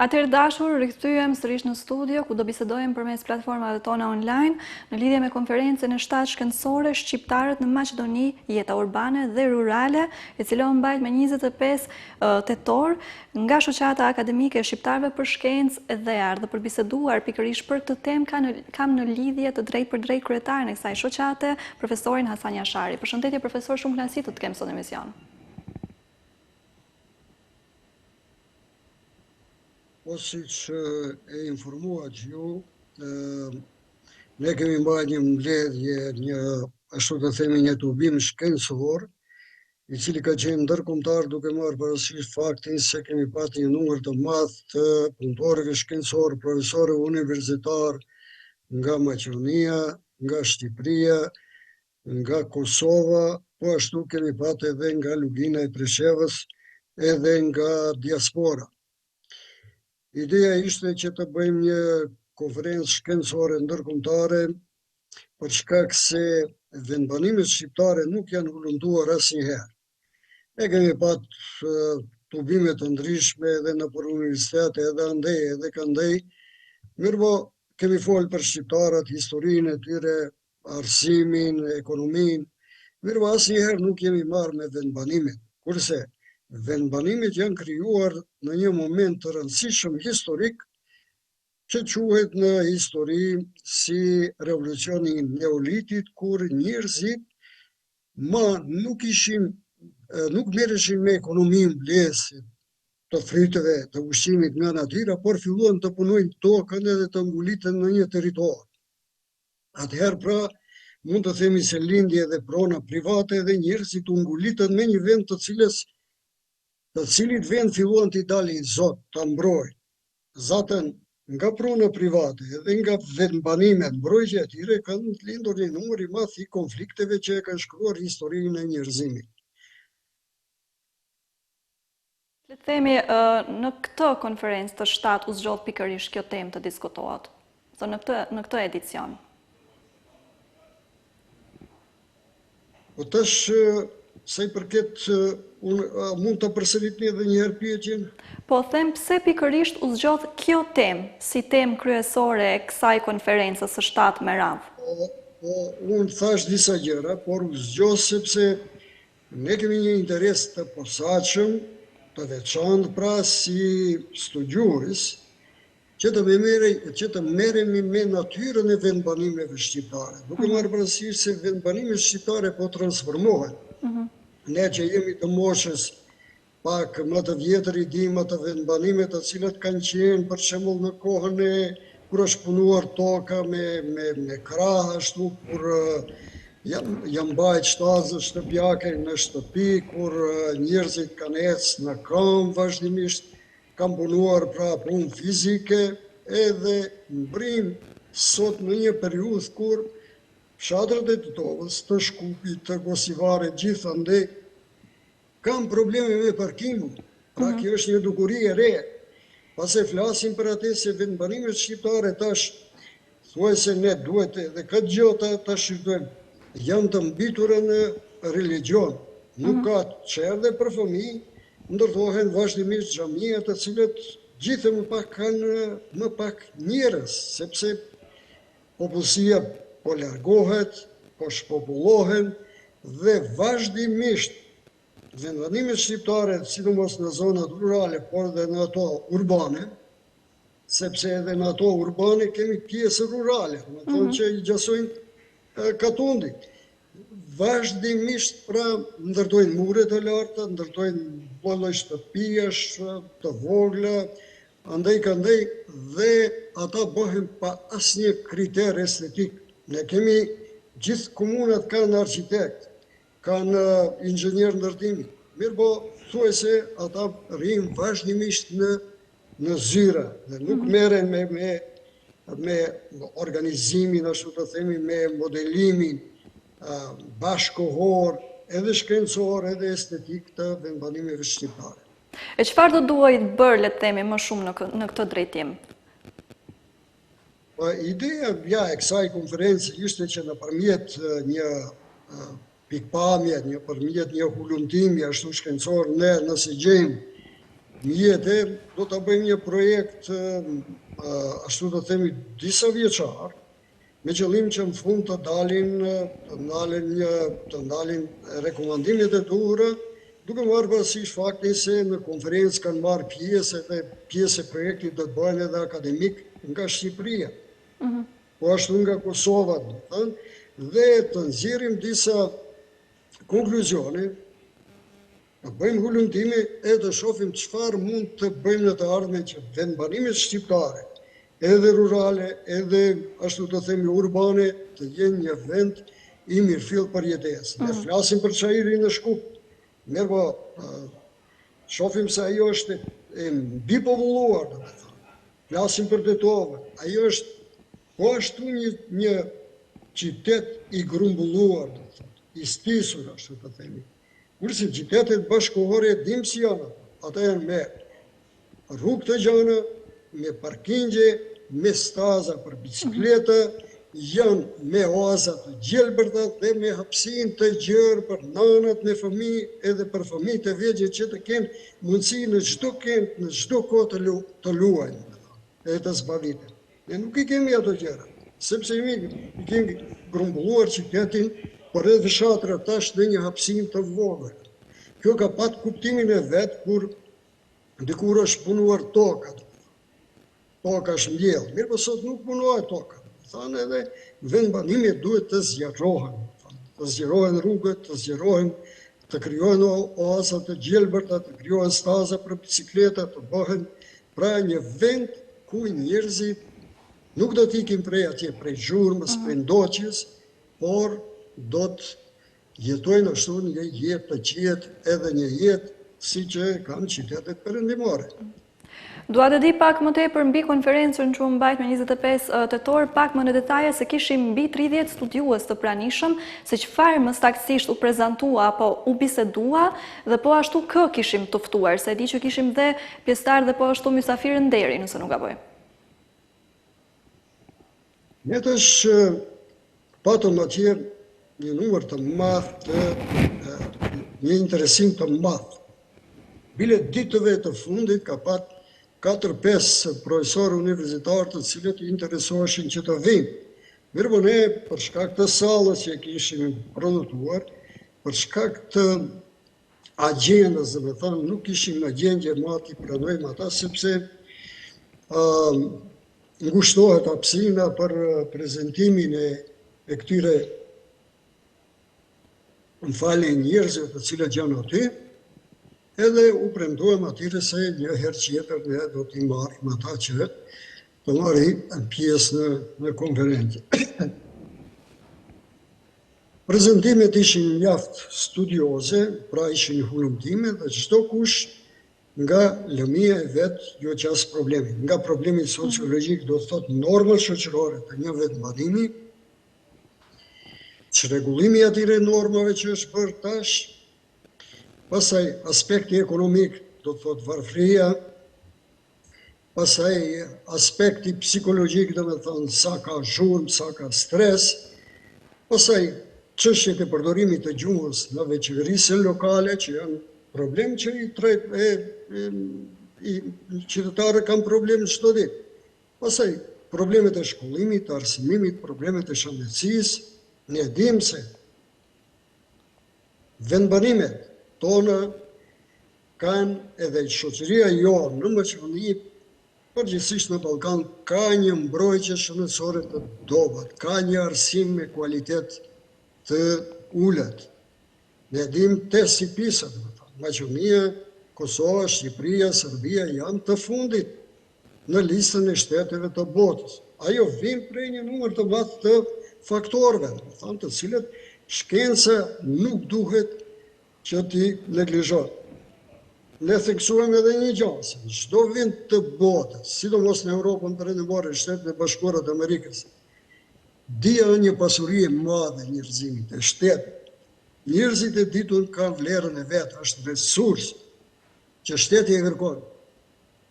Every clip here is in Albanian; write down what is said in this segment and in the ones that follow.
Atëherë dashur, rikthyem sërish në studio ku do bisedojmë përmes platformave tona online në lidhje me konferencën e 7 shkencore Shqiptarët në Maqedoni, jeta urbane dhe rurale, e cila u mbajt me 25 tetor nga shoqata akademike e shqiptarëve për shkencë dhe art. Dhe për biseduar pikërisht për këtë temë kam në lidhje të drejt për drejt kryetaren e kësaj shoqate, profesorin Hasan Jashari. Përshëndetje profesor, shumë kënaqësi të kem sot në emision. Po si që e informuat ju, ne kemi mbajtur një mbledhje, ashtu të themi një tubim shkencor, i cili ka qenë ndërkombëtar duke marrë parasysh faktin se kemi pasur një numër të madh të punëtorëve shkencor, profesorë universitar nga Maqedonia, nga Shqipëria, nga Kosova, po ashtu kemi pasur edhe nga Lugina e Preshevës, edhe nga diaspora. Ideja ishte që të bëjmë një konferencë shkencore ndërkombëtare për shkak se vendbanimet shqiptare nuk janë hulumtuar asnjëherë. Ne kemi pasur tubime të ndryshme edhe nëpër universitete, edhe andej, edhe kandej, mirëpo kemi folur për shqiptarët, historinë e tyre, arsimin, ekonominë, mirëpo asnjëherë nuk jemi marrë me vendbanimet. Kurse vendbanimet janë krijuar në një moment të rëndësishëm historik që quhet në histori si revolucioni i neolitit, kur njerëzit nuk merreshin me ekonominë mbledhëse të fryteve, të ushqimit nga natyra, por filluan të punojnë tokën edhe të nguliten në një territor. Atëherë pra mund të themi se lindi edhe prona private dhe njerëzit u ngulitën me një vend të cilit vend filluan t'i dalin zot, të mbrojnë. Zaten nga prona private edhe nga vendbanimet, mbrojtja e tyre kanë lindur një numër i madh i konflikteve që e kanë shkruar historinë e njerëzimit. Le të themi, në këtë konferencë të 7 u zgjodh pikërisht kjo temë të diskutohet, në këtë edicion. Po tash sa i përket, mund të përsëritni edhe një herë pyetjen? Po them pse pikërisht u zgjodh kjo temë si temë kryesore e kësaj konferencës së 7 me radhë. Unë thash disa gjëra, por u zgjodh sepse ne kemi një interes të posaçëm, të veçantë pra si studiues, që të merremi me natyrën e vendbanimeve shqiptare. Duke marrë parasysh se vendbanimet shqiptare po transformohen. Ne që jemi të moshës pak më të vjetër i dimë ato vendbanime të cilat kanë qenë për shembull në kohën e kur është punuar toka me krah, ashtu kur janë bajt shtazë shtëpiake në shtëpi, kur njerëzit kanë ecë në këmbë vazhdimisht, kanë punuar pra punë fizike, edhe mbrim sot në një periudhë kur fshatrat e Titovës, të Shkupit, të Gosivaret, gjithandej kanë probleme me parkingun. Pra kjo është një dukuri e re. Pase flasim për atë se vendbanimet shqiptare tash thuajse ne duhet edhe këtë gjë ta shqyrtojmë. Janë të mbitura në religjion. Nuk ka çerdhe për fëmijë, ndërtohen vazhdimisht xhamia të cilët gjithë më pak kanë më pak njerëz, sepse popullsia po largohet, po shpopullohen dhe vazhdimisht vendbanimet shqiptare, sidomos në zonat rurale, por edhe në ato urbane, sepse edhe në ato urbane kemi pjesë rurale, në tonë që i gjasojnë katundit. Vazhdimisht pra ndërtojnë mure të larta, ndërtojnë lloj shtëpiash të vogla, andej kandej, dhe ata bëhen pa asnjë kriter estetik. Ne kemi gjithë komunat kanë arkitekt, kanë inxhinier ndërtimi. Mirëpo thuajse ata rrinë vazhdimisht në zyra dhe nuk merren me organizimin, ashtu të themi, me modelimin bashkohor, edhe shkencor, edhe estetik të vendbanimeve shqiptare. E çfarë do duhet bërë, le të themi, më shumë në këtë drejtim? Ideja e kësaj konferencë ishte që nëpërmjet një pikpamje, nëpërmjet një hulumtimi ashtu shkencor, ne nëse gjejmë mjete, do të bëjmë një projekt, ashtu të themi, disa vjeçar, me qëllim që në fund të ndalin rekomandimet e duhura, duke marrë parasysh faktin se në konferencë kanë marrë pjesë dhe pjesë e projektit do të bëhen edhe akademik nga Shqipëria, po ashtu nga Kosova, dhe të nxjerrim disa konkluzione, të bëjmë hulumtime e të shohim çfarë mund të bëjmë në të ardhmen që vendbanimet shqiptare, edhe rurale, edhe ashtu të themi urbane, të jenë një vend i mirëfill për jetesë. Ne flasim për Çajirin e Shkup, mirë po, shohim se ajo është e mbipopulluar, do të thonë. Flasim për Tetovën, ajo është po ashtu një qytet i grumbulluar, do të thonë, i stisur, ashtu të themi. Kurse qytetet bashkëkohore dim si janë, ata janë me rrugë të gjana, me parkingje, me staza për bicikleta, janë me oaza të gjelbërta dhe me hapësinë të gjerë për nanat me fëmijë edhe për fëmijët e vegjël që të kenë mundësi në çdo kënd, në çdo kohë të luajnë edhe të zbaviten. Ne nuk i kemi ato gjëra, sepse i kemi grumbulluar qytetin, por edhe fshatra tash në një hapësinë të vogël. Kjo ka pat kuptimin e vet kur dikur është punuar toka. Toka është mbjellë, mirë po sot nuk punohet toka. Thanë edhe vendbanimet duhet të zgjerohen, të zgjerohen rrugët, të zgjerohen, të krijohen oaza të gjelbërta, të krijohen staza për bicikleta, të bëhen pra një vend ku njerëzit nuk do të ikin prej atje, prej zhurmës, prej ndoqjes, por do të jetojnë ashtu një jetë të qetë, edhe një jetë si që kanë qytetet perëndimore. Dua të di pak më tepër mbi konferencën që u mbajt me 25 tetor, pak më në detaje se kishim mbi 30 studiues të pranishëm, se çfarë më saktësisht u prezantua apo u bisedua, dhe po ashtu kë kishim të ftuar, se di që kishim dhe pjesëtar dhe po ashtu mysafirë nderi, nëse nuk gaboj. Ne tash patëm atje një numër të madh të një interesim të madh. Bile ditëve të fundit ka pat 4-5 profesorë universitarë të cilët i interesoheshin që të vinë. Mirë po ne, për shkak të sallës që kishim produktuar, për shkak të agjendës, dhe me thënë, nuk ishim në gjendje ma t'i pranojmë ata, sepse ngushtohet hapësina për prezentimin e këtyre njerëzve të cilët janë aty, edhe u premtuam atyre se një herë tjetër ne do t'i marrim ata që të marrin pjesë në konferencë. Prezentimet ishin mjaft studioze, pra ishin hulumtime dhe çdo kush nga lëmia e vet jo qas problemi. Nga problemi sociologjik do të thotë norma shoqërore të një vendbanimi, çrregullimi i atyre normave që është bërë tash, pastaj aspekti ekonomik, do të thotë varfëria, pastaj aspekti psikologjik, do të thonë sa ka zhurmë, sa ka stres, pastaj çështjet e përdorimit të gjuhës në veçërisë lokale, që janë problem që qytetarët kanë problem çdo ditë. Pastaj problemet e shkollimit, të arsimimit, problemet e shëndetësisë. Ne dim se vendbanimet tonë kanë edhe shoqëria jonë në Maqedoni, përgjithsisht në Ballkan, ka një mbrojtje shëndetësore të dobët, ka një arsim me kualitet të ulët. Ne dim te si pisat, Maqedonia, Kosova, Shqipëria, Serbia janë të fundit në listën e shteteve të botës. Ajo vjen prej një numër të madh të faktorëve, të cilët shkenca nuk duhet që t'i neglizhohet. Ne theksuam edhe një gjë, se çdo vend të botës, sidomos në Europën perëndimore, Shtetet e Bashkuara të Amerikës, dia një pasuri e madhe njerëzimit, e shtetit. Njerëzit e ditur kanë vlerën e vet, është resurs që shteti e kërkon.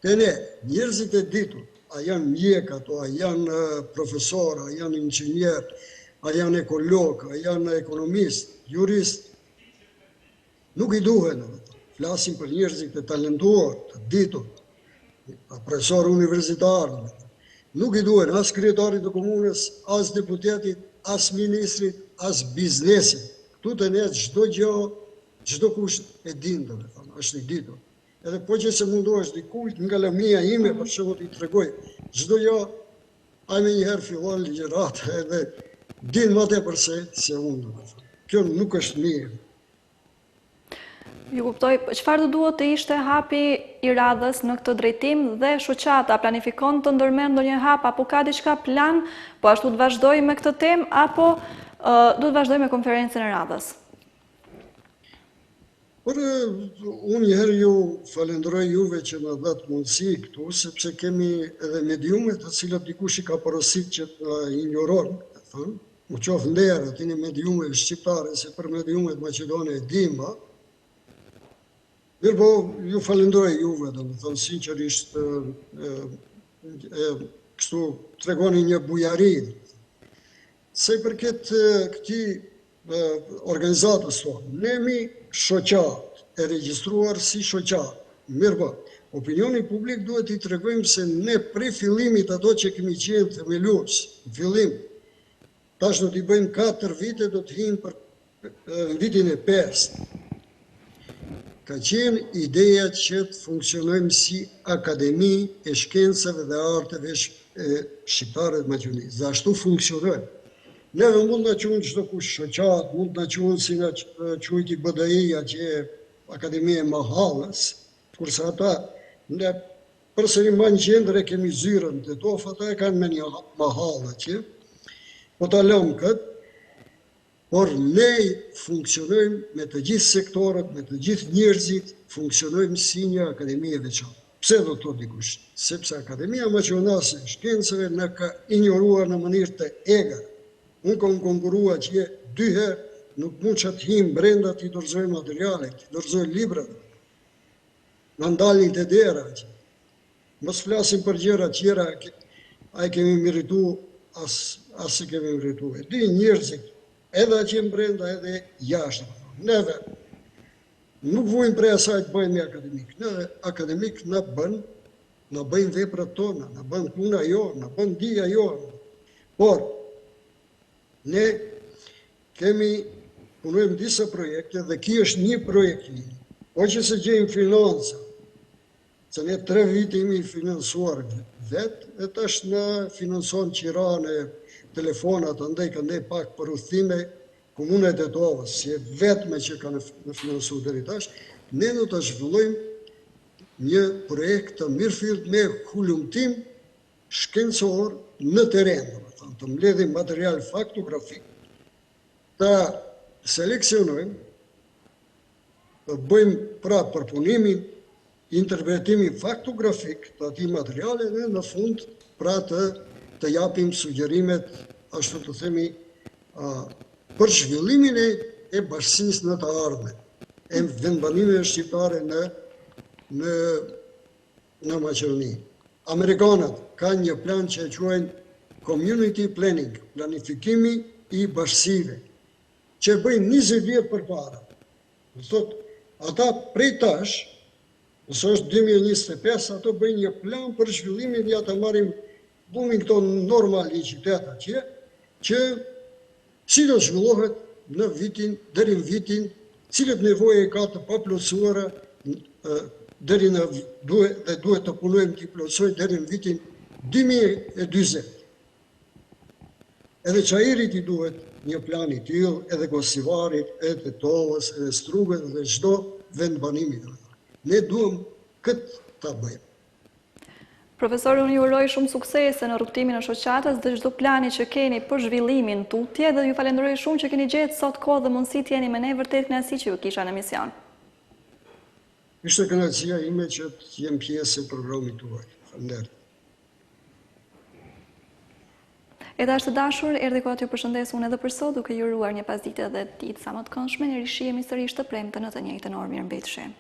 Te ne, njerëzit e ditur, a janë mjek ato, a janë profesor, a janë inxhinier, a janë ekolog, a janë ekonomist, jurist, nuk i duhen. flasim për njerëzit të talentuar, të ditur, profesor universitar, nuk I duhen as kryetarit të komunës, as deputetit, as ministrit, as biznesit. Këtu të ne çdo gjë, çdo kush e din, domethënë, është I ditur. Edhe po që se mundohesh dikujt nga lamia ime, për shembull I tregoj, çdo gjë, ai më njëherë fillon ligjërat edhe din më tepër se unë, domethënë. Kjo nuk është mirë. Ju kuptoj, çfarë do duhet të ishte hapi I radhës në këtë drejtim dhe shoqata planifikon të ndërmerr ndonjë hap apo ka diçka plan, po ashtu të vazhdoj me këtë temë apo do të vazhdoj me konferencën e radhës? Por unë njëherë ju falenderoj juve që në dhatë mundësi këtu, sepse kemi edhe mediumet të cilët dikush I ka porosit që të ignoron, u qofë nderë aty në mediumet shqiptare, se për mediumet Maqedone e dima, mirë po ju falenderoj juve, dhe më thonë sinqerisht, kështu tregoni një bujari, se përket këti organizatës tonë, ne jemi shoqat, e regjistruar si shoqat. Mirë po, opinioni publik duhet I tregojmë se ne prej fillimit ato që kemi qenë themelues, në fillim, tash do t'i bëjmë 4 vite, do t'him për vitin e 5. Ka qenë ideja që të funksionojmë si akademi e shkencave dhe arteve shqiptare të Maqedonisë. Dhe ashtu funksionojmë. Neve mund në qunë çdo kush shoqat, mund në qunë si në quajti BDI-ja që e Akademia e Mahallës, kurse ata ne përsëri më në qendër e kemi zyrën të tof, ata e kanë me një mahallë që, po ta lëmë këtë, por ne funksionojmë me të gjithë sektorët, me të gjithë njerëzit, funksionojmë si një akademi e veçantë. Pse do të thotë dikush? Sepse Akademia Maqedonase e Shkencave në ka injoruar në mënyrë të egar. Unë kam konkurua që 2 herë, nuk mund që të him brenda të I dorëzoj materiale, të I dorëzoj libra. Në ndalin të dera që. Mos flasim për gjëra tjera, a I kemi meritu, as I kemi meritu. E di njerëzit, edhe që në brenda, edhe jashtë. Neve, nuk vujmë prej asaj të bëjmë akademik. Neve akademik në bëjmë veprat tona, në bëjmë puna jo, në bëjmë dija jo. Por, ne punojmë disa projekte dhe ki është një projekt një. Po që se gjejmë financa, se ne 3 vite imi finansuar vetë, e tash në finanson qirane, telefonat, ndaj pak për udhëtime, komunet e tovës, si e vetme që ka në finansu deri tash, ne do të zhvillojmë një projekt të mirëfillt me hulumtim shkencor në teren, të mbledhim material faktografik, të seleksionojmë, të bëjmë pra përpunimin, interpretimin faktografik të ati materiale dhe në fund pra të japim sugjerimet, ashtu të themi, për zhvillimin e bashkësisë në të ardhmen, e vendbanimeve shqiptare në Maqedoni. Amerikanët kanë një plan që e quajnë Community Planning, planifikimi I bashkësive, që bëjnë 20 vjetë për para. Ata prej tash, nësë është 2025, ato bëjnë një plan për zhvillimin, ja të marim bumin këto normal I qyteta që si do zhvillohet në vitin, deri në vitin, cilët nevoje ka të paplotësuara, deri në duhet të punojmë të I plotësoj deri në vitin 2020. Edhe Çajirit I duhet një plan I tillë, edhe Kosivarit, edhe Tovës, edhe Struget, edhe çdo vendbanimi. Ne duhem këtë ta bëjmë. Profesor, unë ju uroj shumë suksese në rrugtimin e shoqatës dhe çdo plani që keni për zhvillimin tutje dhe ju falenderoj shumë që keni gjetë sot kohë dhe mundësi të jeni me ne, vërtet kënaqësi që ju kisha në emision. Ishte kënaqësia ime që të jem pjesë e programit tuaj. Faleminderit. E dashur të dashur, erdhi koha t'ju përshëndes unë edhe për sot, duke ju uruar një pasdite dhe ditë sa më të këndshme, ne rishihemi sërish të premte në të njëjtën orë. Mirëmbëjtje.